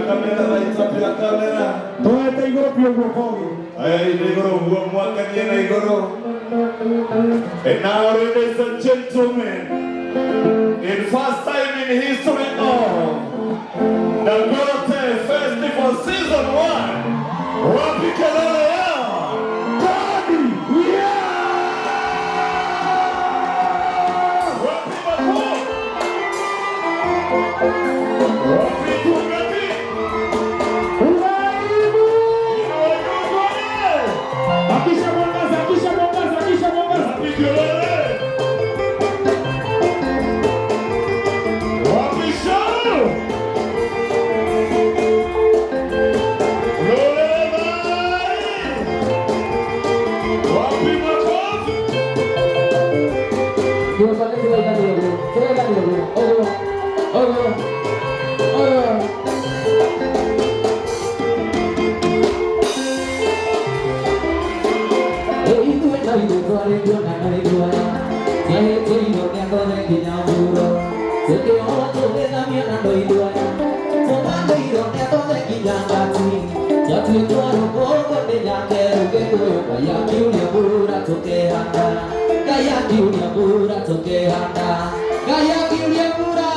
kamera naitapia kamera. Toete igoro pia guokogi. Ay, igoro mwaka niena igoro. And now, ladies and gentlemen, in first time in history of the Gote Festival Season 1, Wapi Kelele ya Daddy, yeah! Wapi Mako, Wapi Tungati, Unaibu. Inuayugone, Akisha mwangaza, akisha mwangaza, akisha mwangaza. Wapi Kelele, Wapi Shalu, Dua kali silakan dulu. Silakan dulu. Oh. Itu mencari dua itu nanti dua. Saya itu hidupnya kau lagi nyamuro. Setiap waktu kita mian doi dua. Semua hidupnya kau lagi nyangkati. Jatuh dua rukun berdaya kerugi tuh. Kayak kiunya pura cuke handa. Kayak kiunya pura cuke handa. Kayak kiunya pura.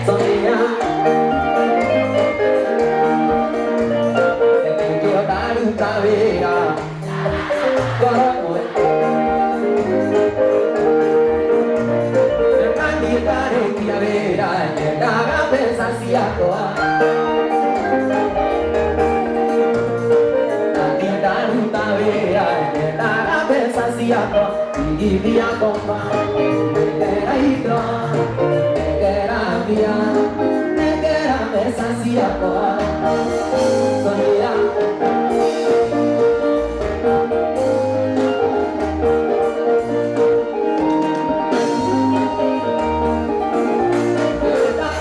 Sonia Santiago. Via compa, negra besa si agora, sonia.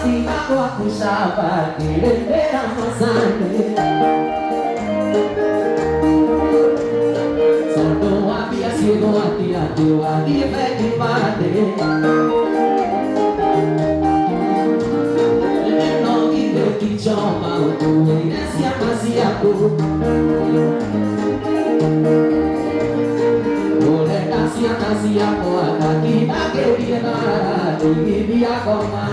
Si agua puxava, ele era moçante. Sigo hati-hati wali bagi pade no ide kichoma uwe siapa boleh kasih aku hati bagi dia di dia koma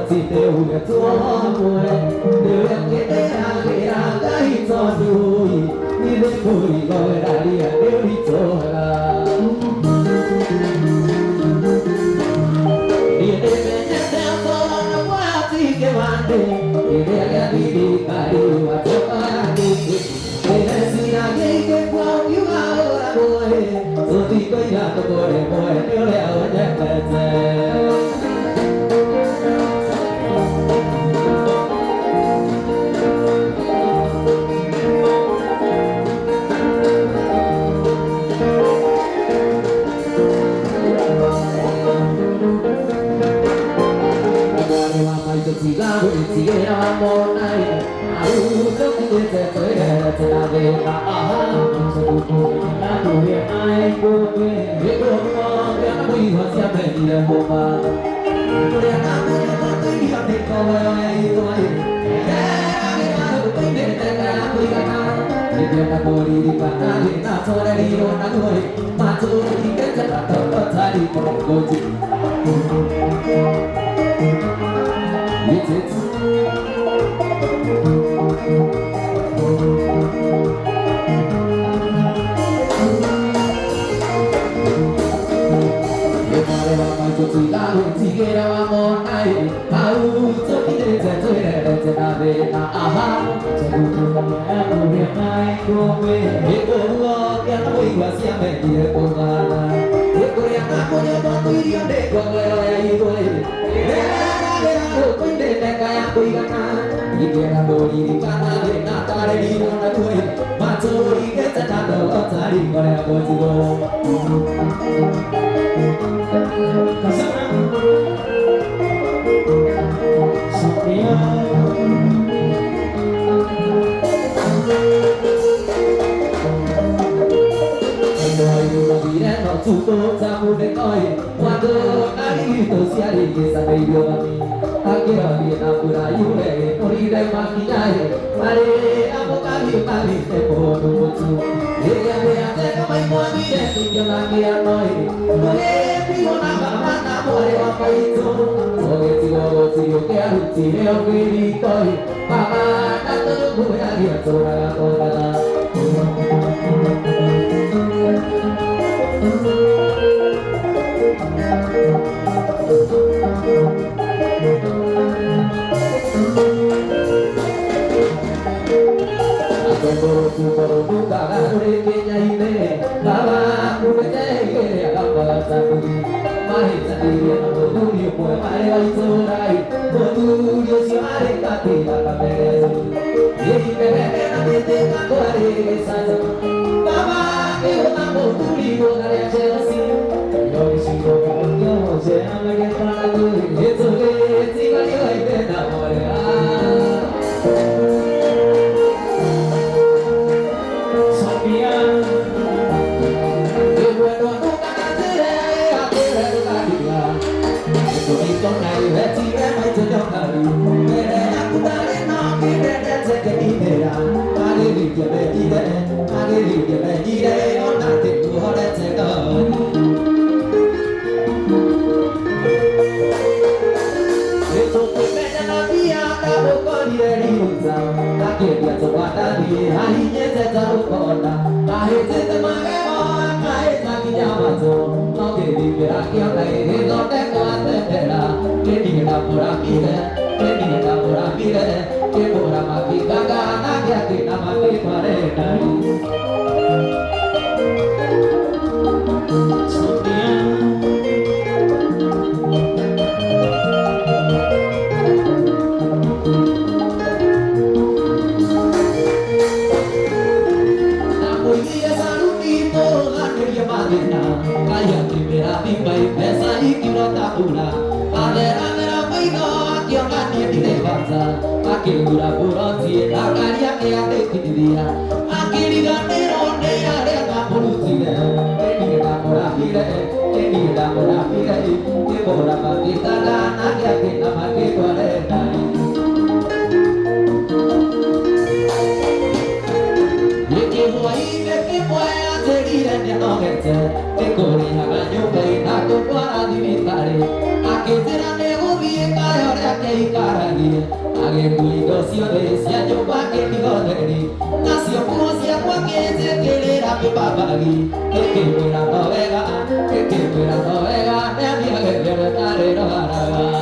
chỉ đều là chúa mùa đều là cái tên hàng cái hàng cái cho đuôi đi lên bụi gọi đại địa đều đi cho là đi đến bên nhà theo cho nó quá gì cái bàn đi đi đến đi đi cả đi và cho cả đi để đến gì là cái phong yêu áo là đuôi rồi đi tới nhà tôi để mùa nếu lẽ ở nhà về chỉ là buổi chiều nào một ngày áo trước khi sẽ tới đây sẽ là về ta sẽ đủ cùng đã đủ việc ai cô về biết được không biết đã bị hoa xem về đi lên bộ mà tôi đã làm được những thứ tôi hiểu được câu ai tôi cái mà tôi biết để ta tôi cả đi về ta bồi đi cả ta đi ta cho đây đi đâu nắng người mà tôi đi cái chân là tớ ta đi một câu chuyện It's chỉ là buổi chiều nào một ngày áo trước khi đến sẽ chơi để ta về ta sẽ đủ cùng em đủ việc ai cô về biết cô lo tiếng nói qua xem về kia cô là biết cô em cô nhớ con tôi đi để cô lời tôi tôi để cái tôi cả đi kia là đồ đi cả để ta đây đi nó thôi mà tôi đi cái chân ta đâu ta đi còn là cô chỉ cô chúng tôi ra một cái coi qua cơ ai tôi sẽ đi cái sao bây giờ ta kia đi ta vừa đã yêu lệ tôi đi đây mà khi này mà đi ta có cái gì ta đi để bộ đồ một chút để sẽ có mấy món đi để tôi cho là kia nói tôi đi một năm mà ta bỏ đi vào phải rồi chỉ cái chỉ đeo cái đi coi mà ta tự vui là hiện rồi là tôi là Baru buka dari kenyai baba kubetai kere apa sabi mai sendiri aku di puai mai surai betul dia siare kati dalam beres jadi bebe nanti tengah kore saja baba kau tak betul di kore Chelsea yo sih yo saya lagi padu itu sih kali lagi beda boleh con này về chỉ em hay chơi nhau cả đi về đây aku dari nó đi về đây sẽ cái gì thế à ai đi về đây gì đây ai đi về đây gì đây nó đang tìm tu họ đây sẽ có để tôi về đây nó đi à ta đâu có đi đây đi một giờ ta kể chuyện cho bạn ta đi hai nhé sẽ cho con ta ta hết sẽ mà cái món cái ta đi nhau mà rồi nó kể đi về ra kia này thì nó đẹp quá thế là cái gì đã bora pide cái gì đã bora pide cái bora mà khi cả na kia thì na mà đi qua đây này kaya primera timba y pesa y quiero tapura a ver mai no quiero la niña de panza a que dura puro si la caria que hace que día a que diga pero ne ya de la policía ni la mora pide ni la mora pide que mora patita la na que la ma que cuarenta y que voy que pueda seguir en el norte que corría la lluvia y la copa divitare a que será nego bien cae ahora que karagi age kuido siode sia nyoba ke digoderi nasio puno sia kwa ke kele rapi babagi ke pera tovega ne dia ke tare roharaga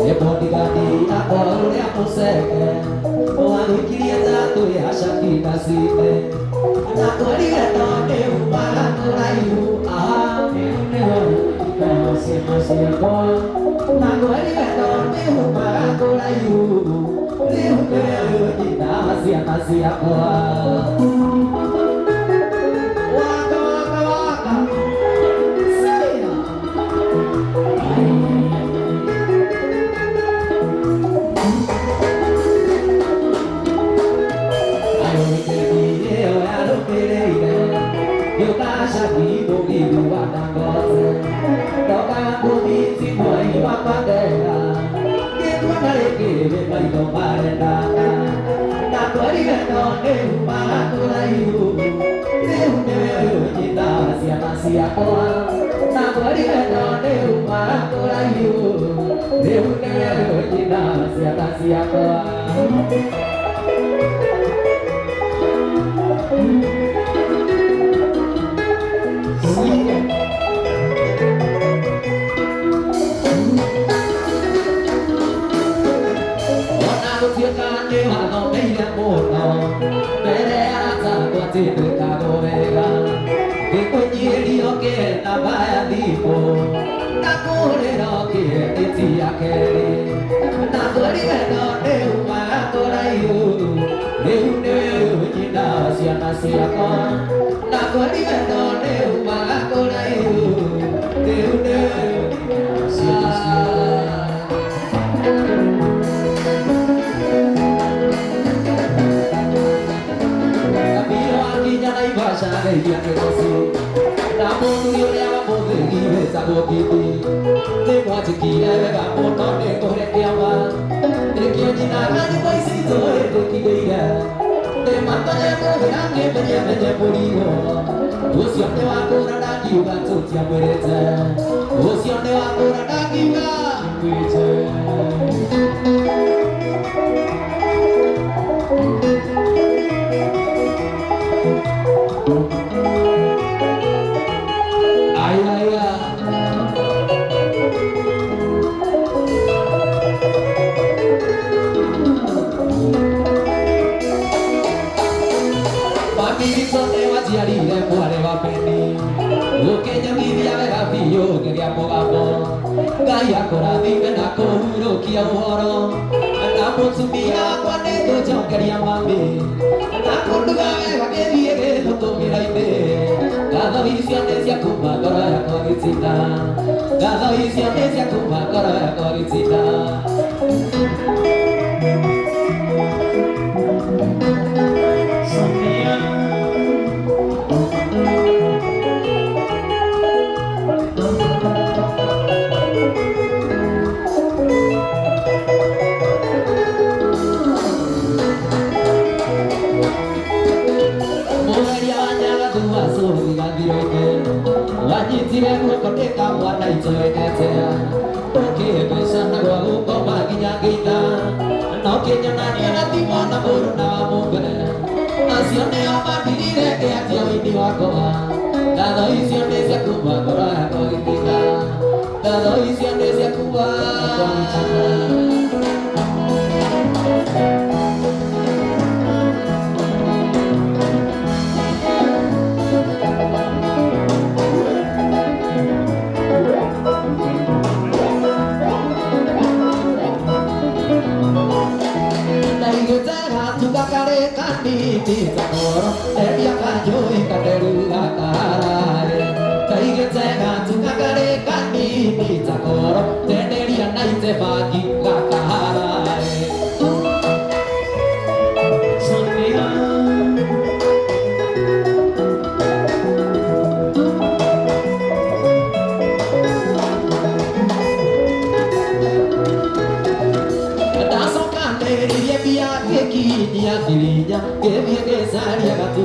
E bodigadi agora a consegue o ano queria dar tu e acha que tá site na corrida não eu para por aí ah eu não se mas eu na corrida não eu para por aí eu te dá mas agora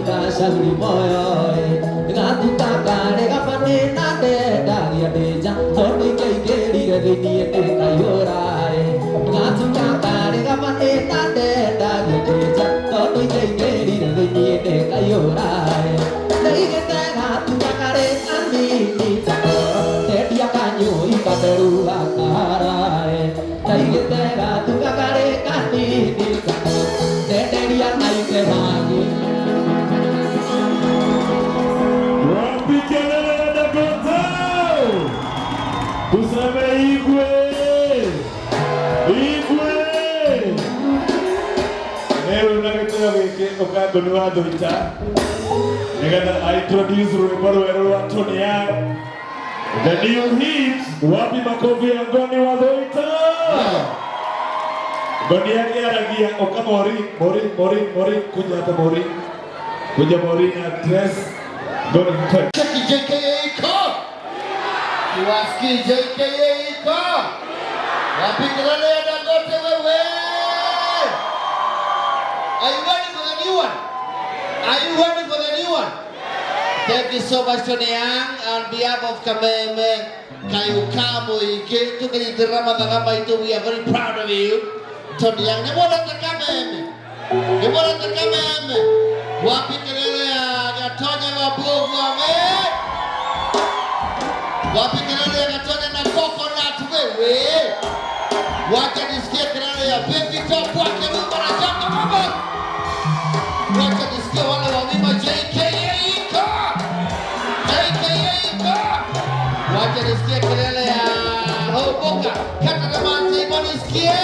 shauri moyo ngatuka kare gapane na deda giadeja honi keikeri thini ene kayora ngatuka kare gapane na deda giadeja honi keikeri thini ene kayora neigete ngatuka kare ani nitako tedia kanyo ikaberu akara neigete ngatuka kare ani nitako tedia naike hagi. Tuseme Igwe! Igwe! Leo nagitega giki ukango ni wa Thũita nigetha I introduce rwĩmbo rwerũ rwa Tony Young. The new hit, wapi makofi ya Ngoni wa Thũita? Ngoni akiaragia uka Mori kuja hapa Mori na dress Ngoni Cheki JKA iko Kiwaski JKA iko wapi kelele ya Dangote wewe? Are you ready for the new one? Are you ready for the new one? Thank you so much Tony Young on behalf of Kameme Kayukamo Ike tukijitirama dhagama itu. We are very proud of you Tony Young. Nemona Kameme wapi kelele ya Gatonya Mabugu ame wapi kelele ya Gatonya na Coconut wewe? Wacha nisikie kelele ya Baby Top wake Rumba na Jaka Mama. Wacha nisikie wale wa wima JKA iko wacha nisikie kelele ya Hoboka Kata na Manzi iko nisikie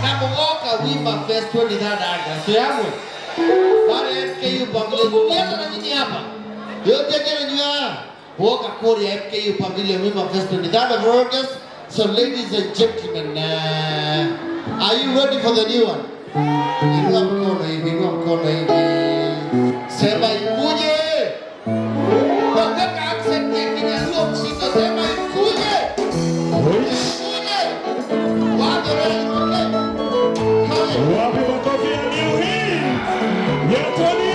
na Mugoka Wima Fest 23rd August yangu wale FKU Pavilion niata na nini hapa yote kile nyua woka kori FKU Pavilion Wima Fest 23rd August. So ladies and gentlemen, are you ready for the new one? Inua mkono hivi sema ikuje wakaka accent ya Kinyaluo msito sema ikuje wapi makofi ya new hit ya Tony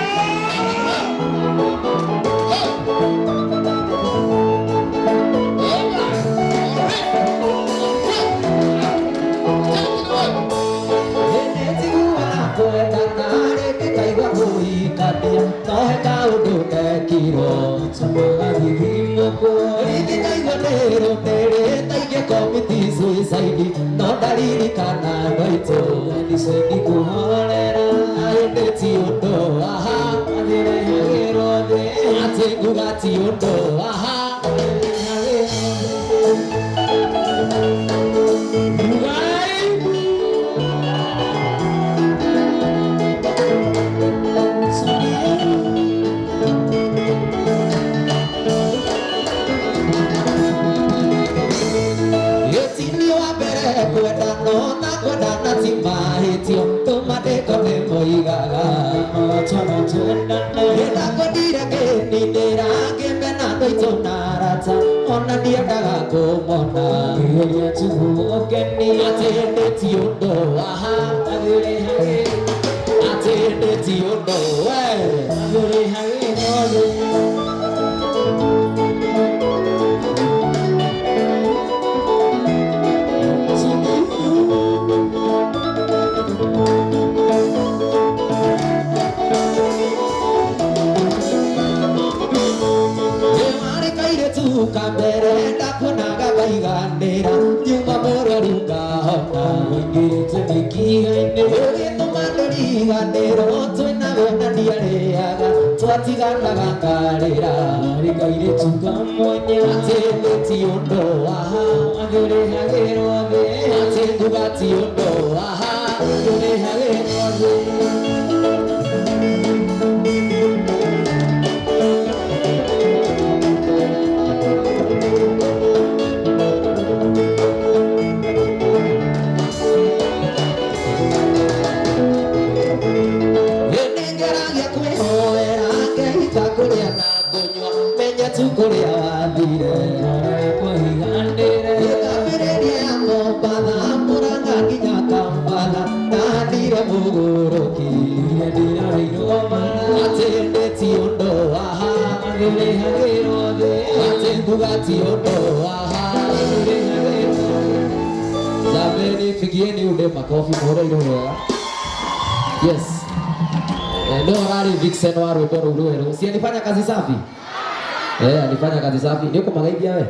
no dalili kana doito nisedi kuhorera aendeti ondo aha adire hagero de atengugati ondo aha ona dia daga ko mona ya chugo okeni atende tiondo aha agure hage atende tiondo agure hage no Kamere ndakunaga baigandira nyuma muroruga hona ngite mikihaine ugitũmanĩri iganĩro twĩna wenda ndiarĩaga twatiganaga ngarĩra rĩgairĩtu kamwanya atĩ ndĩti ũndũ aha agĩrĩhagĩrwo thĩ atĩ ndugati ũndũ aha agĩrĩhagĩrwo thĩ. Kuria wadire kwa higandire kabireria Mombasa muranga nginya Kampala ndandire muguruki pigieni ude makofi mora ilo. Yes. Leo rari Vixen wa rwimbo ruru. Si alifanya kazi safi? Alifanya kazi safi. Ndio kwa magaidi wewe.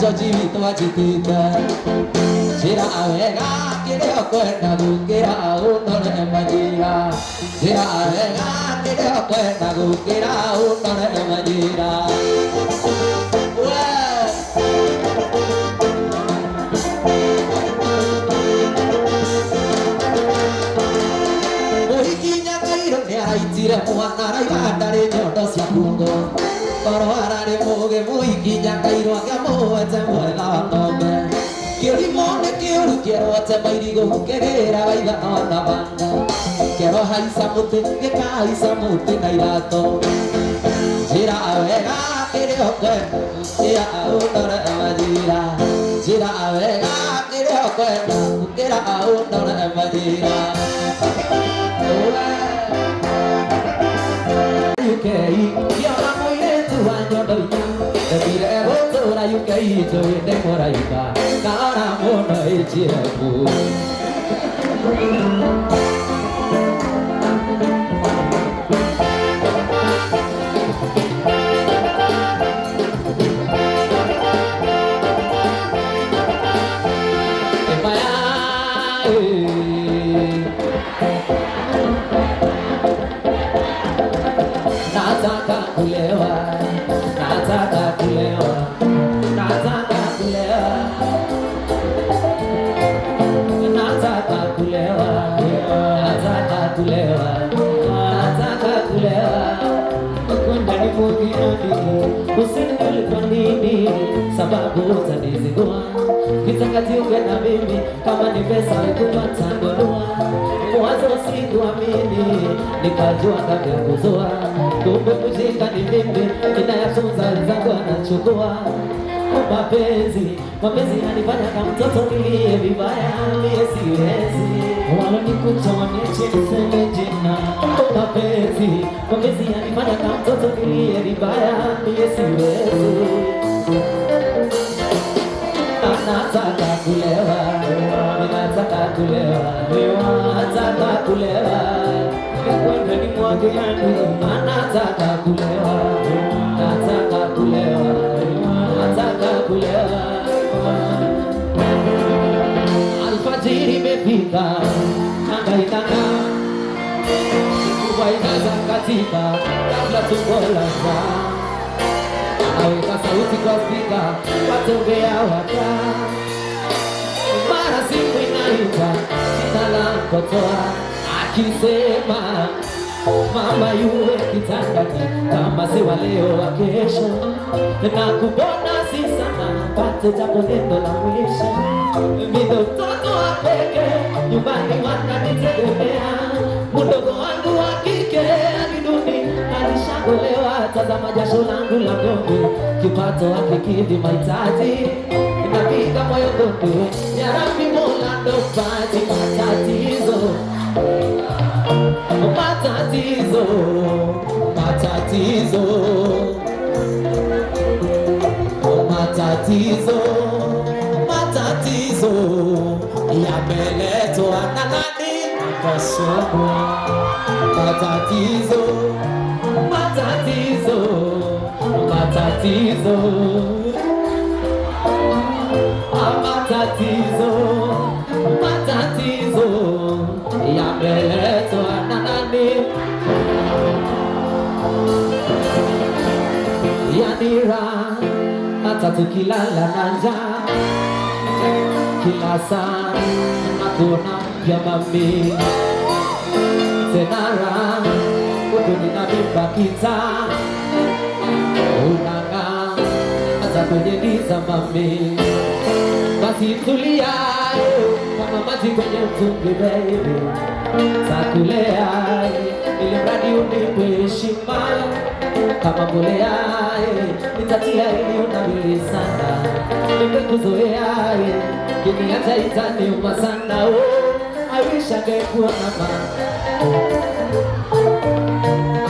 cho chi to chi tita Sira avega kideo kwenda gukira unore majira Sira avega kideo kwenda gukira unore majira Aitire mwana raibandare nyondo cia kungo Koro arare muge muiki nyakairo akiamuete mwega wa ng'ombe Kĩrimo nĩ kĩũru kĩrote mairigo gũkĩgĩra waigana na banga Kĩro haica mũtĩ gĩkahaica mũtĩ na irato Njĩra wega kĩrĩa ũkwenda gũkĩra ũndore majira Njĩra wega kĩrĩa ũkwenda gũkĩra ũndore majira Yukei, yona moiretu wa nyondo inya Ndemire gũtũra Yukei njũĩte mũraiga Kaona mũno ĩnjĩreku Nataka kulewa, nataka kulewa, nataka kulewa, nataka kulewa, nataka kulewa, nataka kulewa. Kwenda ni mugiani, usinijali kwa nini, sababu utanizingua. Kitakajiunga na mimi, kama ni pesa nikupata ndonua. Mwanzo sikuamini, nikajua kabla kuzoa. Kumbe kushika ni mimi, ninayatunza wenzangu anachukua. Mapenzi yanifanya kama mtoto nilie vibaya, mie siwezi. Walonikuta wanieche niseme jina. Mapenzi yanifanya kama mtoto nilie vibaya, mie siwezi. Nataka kulewa, nataka kulewa, nataka kulewa. Kwenda ni mwage yangu, nataka kulewa, nataka kulewa, nataka kulewa. Alfajiri imefika, hangaikana, kuwaita katika kabla tumbo la njaa. Aweka sauti kwa spika, watembea waka Mara simu inaita, jina la mkotoa akisema, mama yue kitandani, kama si wa leo wa kesho. Na kubona si sana, pate japo neno la mwisho. Mido mtoto wa peke, nyumbani wananitegemea. Mdogo wangu wa kike, aliduni, alishagolewa. Tazama jasho langu la gombe, kipato hakikidhi mahitaji. Inapiga moyo gombe, ya Rabbi Mola ndo pati matatizo. Matatizo, matatizo, matatizo, matatizo yameletwa na nani? Masomo. Matatizo, matatizo, matatizo, matatizo, matatizo yameletwa na nani? Yanira hata tukilala na njaa, kila saa nakuna mpya mami. Senara huku nina mimba kita, unang'aa hata kwenye giza mami. Basi tulia kama maji kwenye mtungi baby, takulea ili mradi unipe heshima. Kama mbolea nitatia ili unawili sana. Nimekuzoea kiniacha itaniuma sana. I wish angekuwa mama,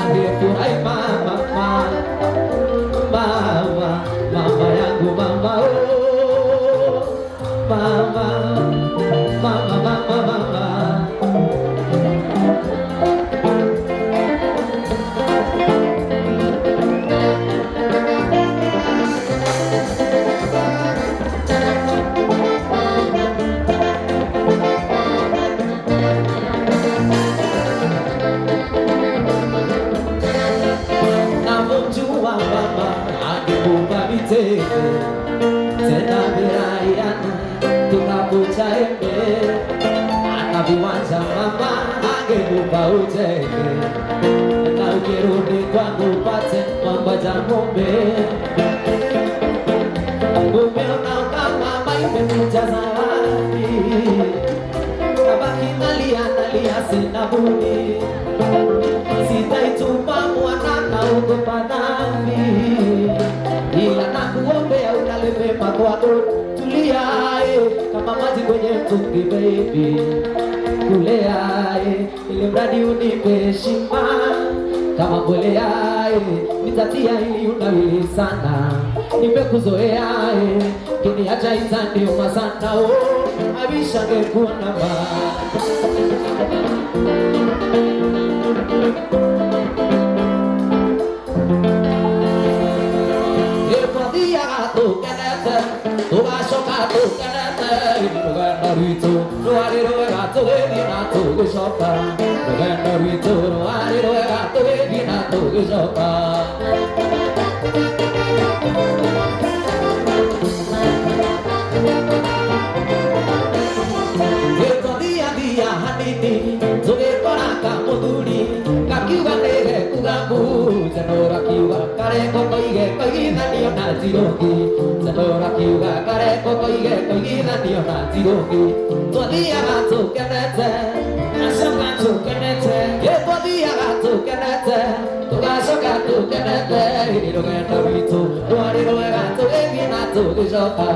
angefurahi mama, mama, mama yangu mama, mama, mama, mama, mama. Sena birayana tukapucha embe anaviwanja mama angekupa ucheke na ukirudi kwangu pate mambo ya ng'ombe umeona kama maime kujaza wapi kabaki nalia sina budi sitaitupa mwanana ugopa dhambi ila nakuombea ulale pema kwako tulia kama maji kwenye mtungi baby kulea ili mradi unipe heshima kama mbolea nitatia ili unawili sana nimekuzoea kiniacha itaniuma sana abisha ngekuona ba Zanora kiuga kare koko ige koigithanio na njiroki Zanora kiuga kare koko ige koigithanio na njiroki twathiaga tũkenete ngacoka tũkenete twathiaga tũkenete tũgacoka tũkenete hĩndĩ rũgendo rwitũ rwarĩ rwega tũgĩthiĩ na tũgĩcoka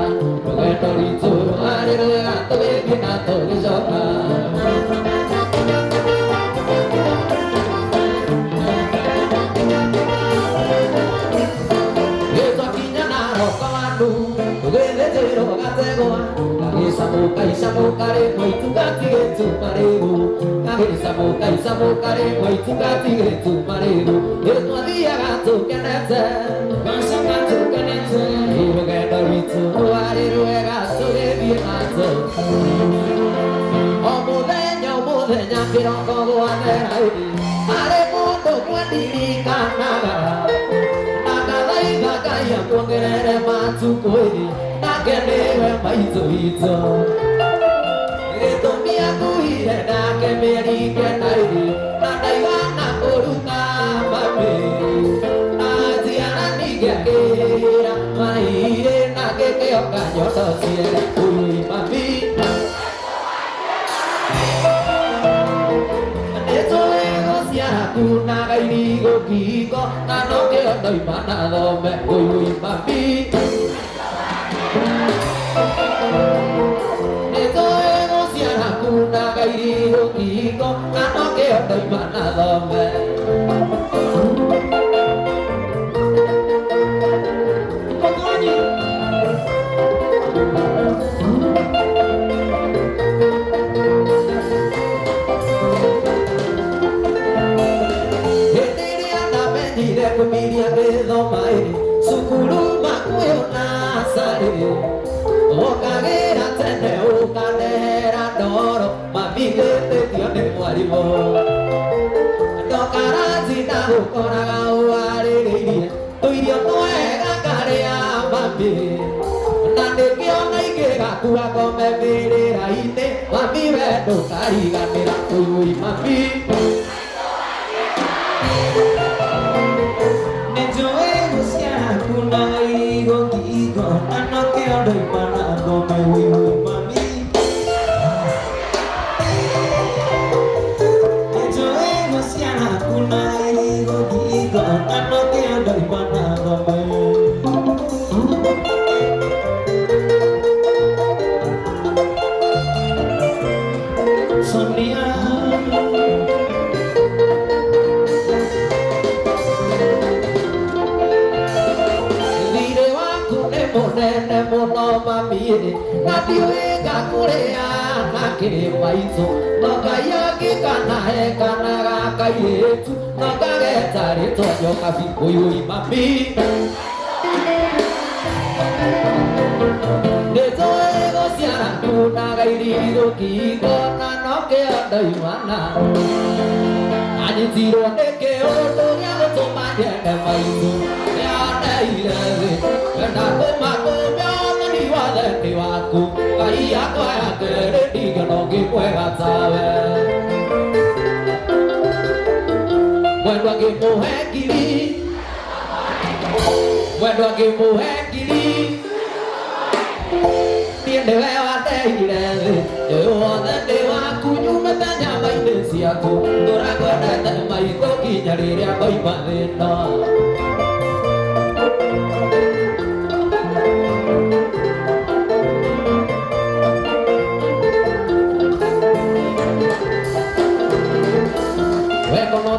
rũgendo rwitũ rwarĩ rwega tũgĩthiĩ na tũgĩcoka Isamuka re moitugati getumarego Isamuka re moitugati getumarego Etwathiaga tũkenete Gacoka tũkenete Rũgendo rwitũ rwarĩ rwega tũgĩthiĩ na tũgĩcoka O mũthenya kĩroko gwathera harĩ mũndũ kwendirikanaga na ngathaitha Ngai akuongerere matukũ nake nĩwe maitũ witũ gĩtũmi akuire nake mĩeri ikenairi na ndaigana kũruta mami na njiarani ngĩakĩra mairĩ na gĩkĩoka nyondo ciere ũi mami nĩtũĩ gũciara kunaga irigo ngingo na no kĩondo imana thome ũi mami irigo ngingo na no kĩondo imana thome hĩndĩ ĩrĩa ndamenyire kũmiria gĩthoma cukuru makwĩona sarĩ ũkagĩra tene ũkanehera ndoro mabithĩtĩtio nĩ mwarimũ ndokaratinda gũkoraga ũharĩrĩirie tũirio twega karĩa mami na nĩkĩo na ingĩgakua ngome mbĩrĩra-inĩ mami we ndũkariganĩra ũi mami nĩnjũĩ gũciara kunaga irigo ngingo na no kĩondo imana thome ũi mami na ndiũĩ ngakũrĩa na kĩmaitũ no Ngai angĩkanahekanaga kairĩtu no ngageta rĩtwa nyoka bikũyũi mami nĩtũĩ gũciara kunaga irigo ngingo na no kĩondo imana anyitirwo nĩ kĩũndũ gĩa gũtũma nyende maitũ nĩoneire thĩ na kũmakũmia waku Ngai yakwa yakere ndigano ngĩkwega tawe Mwendwa ngĩmũhe ngiri Mwendwa ngĩmũhe ngiri Niĩ nĩwe wateire thĩ Wothe ndĩ waku nyumĩte nyama-inĩ ciaku Tũrakwendete maitũ nginya rĩrĩa ngoima thĩno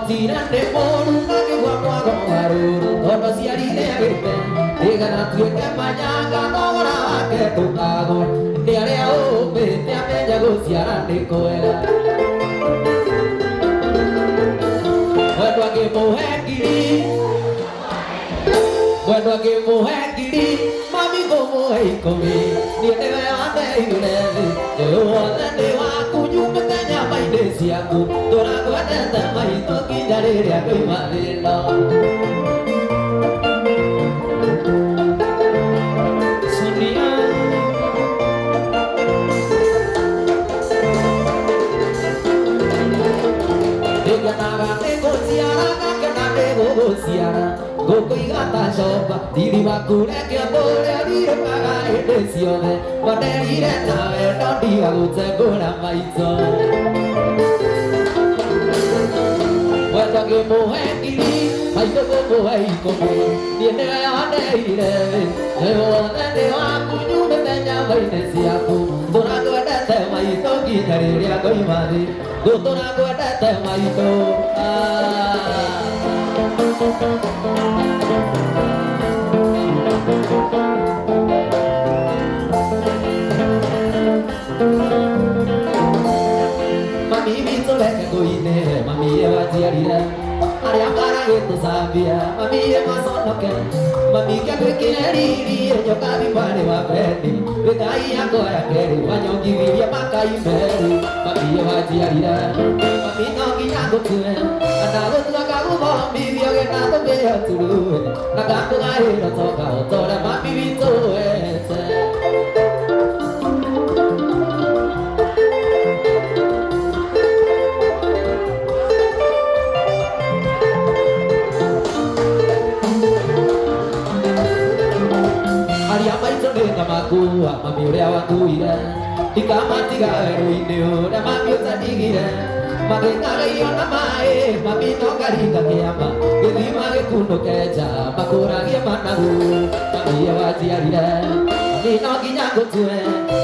Tira de moru na que guagua con garuru Todo si harine a gripe Diga na tuete mañana no ora que tu cago Te haré a ope te apella gociara de coela Bueno a que mujer kiri Bueno a que mujer kiri Mami como hey comi Ni te veo a te irene Yo ande de wa cuyu me te llama y decía tú Tora cuete te maito Daré a tu madre no Sonia Ella naga negociara Kakana negociara Goko igata sopa Diri bakure que adore a dire pagare tensione Ma te dire nave non diga guzze gora maito Cuando que mujer kiri, ay como ay como, tiene a neire, yo de va cuñu me tenía vaina sia tú, dona tu te mai to ki daria koi mari, dona tu te mai to. Mami mi sole che coine, mami eva tiarira. Aria para que tu sabia, mami eva sono che, mami che perché eri, io capi pare va prendi. Vedai ancora che eri, bagno chi vivia ma cai meri. Mami eva tiarira, mami no chi nago tu, andavo tu cago mami vio che nato per tu. Na capo dai no toca, ora mami vinto Makua, mami urea wakuira Ikamatiga eruine ora mami utadigire Magengare yona mae, mami no karika keama Gedima ge kuno keja, makura ge managu Mami ewajiarire, mami no kinyago tue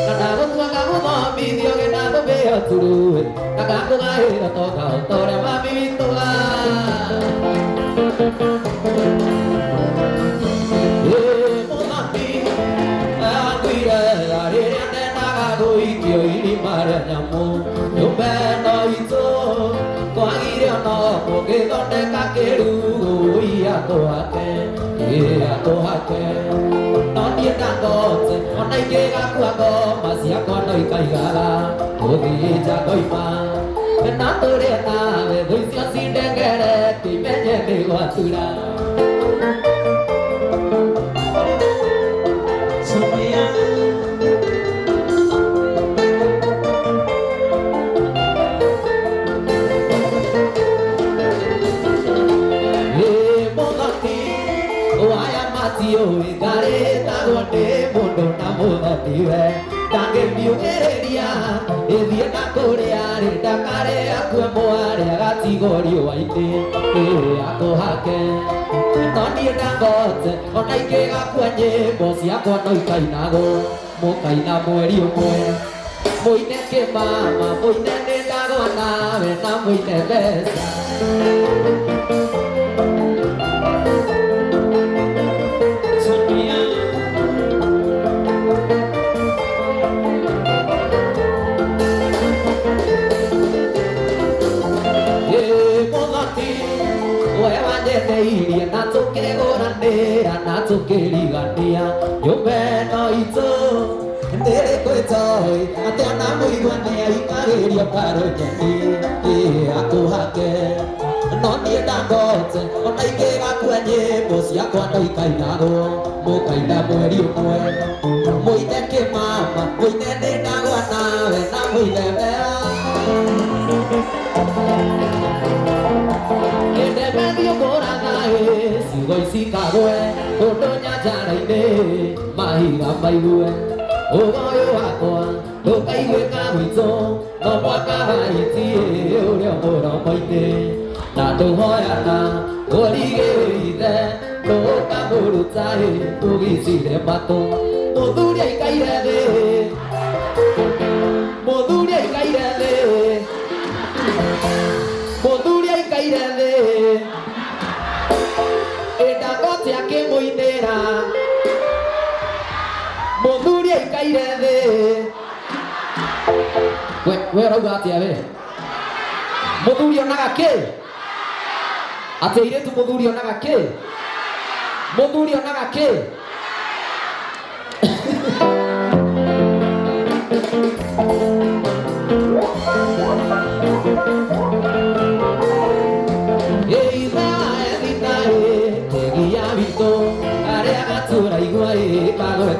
Nanago tua kagu mami, dio ge nado beo turue Nakago gae toka otore mami vintola Nyamu, yo beno ito, ko agire no, porque donde kakeru, ia to hake, no tiene doce, ona ikega kuago, masia kono ikaigaga, odi jagoima, na tore na, doisio sindengere, timenye de guatura. Gareta gonde mundo namoda tiwe tange miugereria ethieta kuria renda kare akue moare agati gorio waite akohake no nie ndangote ona ikega kwenye bosi akwa no ikainago mukaina mweri umwe muine ke mama muine ndago nawe na muine besa Natokerigandia yo beno ito ndere koitoi atena muigwania ikageria paro jeni akuhake no nie dangote ona ikega kwenye bosi yakwa no ikainago mukaina mweri umwe muite ke mama mahiga maigue ũgoyo wakwa ndũkaiguĩka gwitũ no mwaka haiti ũrĩa mũromo-inĩ na tũhoyana ũrigĩrĩire ndũkamũruta ũgicire matũ mũthuri aikaire thĩ mũthuri aikaire thĩ mũthuri aikaire thĩ Dangote akĩmũinĩra mũthuri aikaire thĩ we ũrauga atĩa we mũthuri onaga kĩ atĩ airĩtu mũthuri onaga kĩ mũthuri onaga kĩ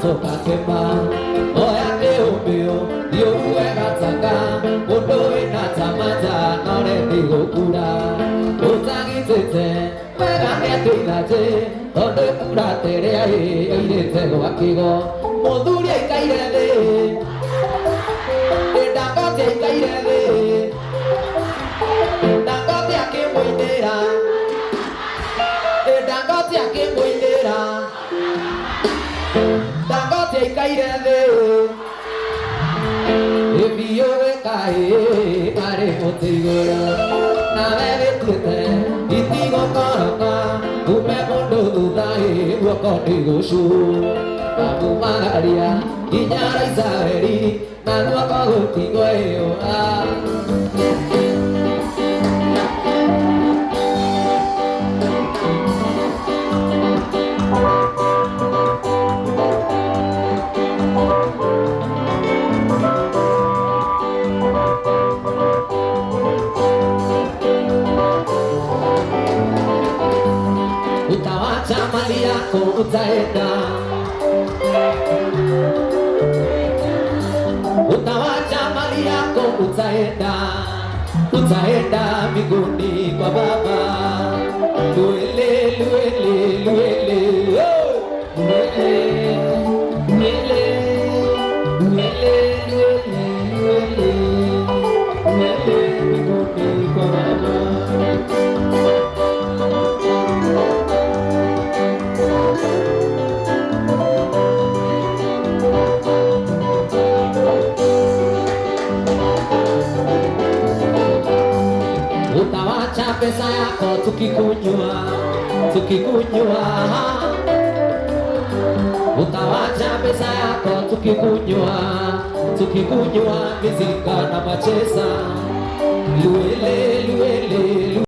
Toka kema oya mbio yowe gataka odoe na tamata nore digokura otagitete wega netuinaje onde kura tere ai airete gwakigo muthuri aikaire thi Dangote aikaire thi Dangote akĩmũinĩra Dangote akĩmũinĩra Dangote aikaire thĩ ĩbiũĩ kaĩ arĩ mũtĩ igũrũ nawe wĩtuĩte itigũkoroka ume mũndũ thutha guoko nĩgũcu kamumagaria nginya Israeli na guoko gũtigwo ĩũra mali yako utaenda utawacha mali yako utaenda mbinguni kwa Baba luele luele luele luele luele luele luele luele mbinguni kwa Baba pesa yako tukikunywa utawacha pesa yako tukikunywa mizinga na machesa luele luele